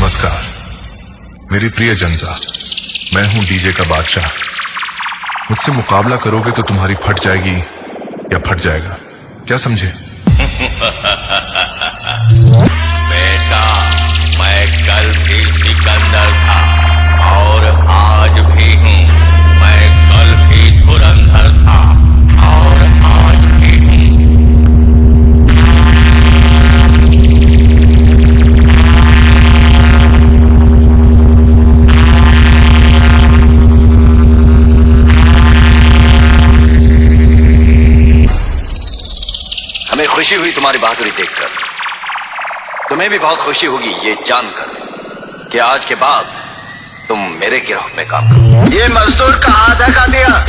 नमस्कार मेरी प्रिय जनता, मैं हूं डीजे का बादशाह। मुझसे मुकाबला करोगे तो तुम्हारी फट जाएगी या फट जाएगा, क्या समझे? बेटा, मैं कल भी सिकंदर था और आज भी हूँ। मैं कल भी धुरंधर था और आज भी हूँ। हमें खुशी हुई तुम्हारी बहादुरी देखकर। तुम्हें भी बहुत खुशी होगी ये जानकर कि आज के बाद तुम मेरे गिरोह में काम करो। ये मजदूर का आधा का दिया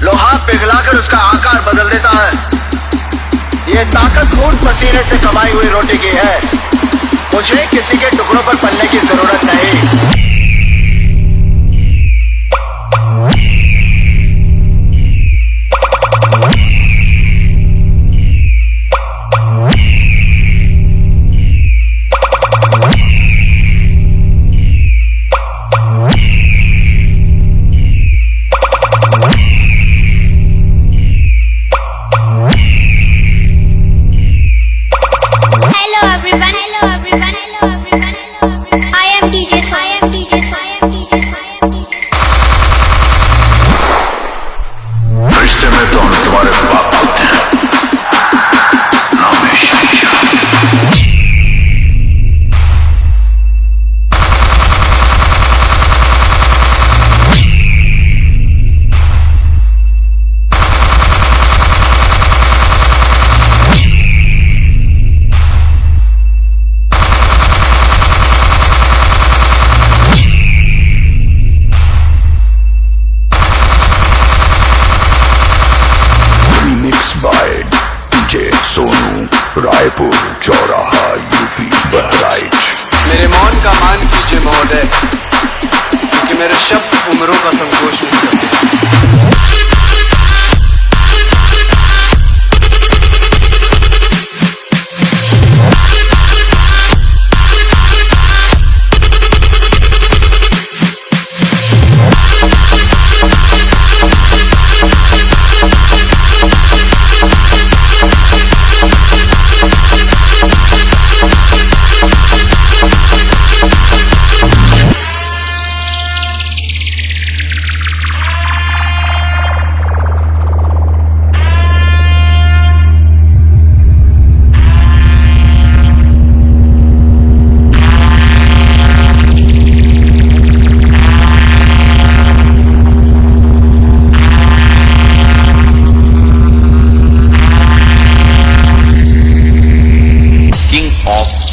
लोहा पिघलाकर उसका आकार बदल देता है। ये ताकत खून पसीने से कमाई हुई रोटी की है। मुझे किसी के टुकड़ों पर पलने की जरूरत नहीं। रिश्ते में तो हम तुम्हारे बाप होते हैं, नाम है शहंशाह। सोनू, रायपुर, चौराहा, यूपी, बहराइच। मेरे मौन का मान कीजिए महोदय, क्योंकि मेरे शब्द उम्रों का संकोच नहीं करते।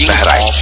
बहराइच।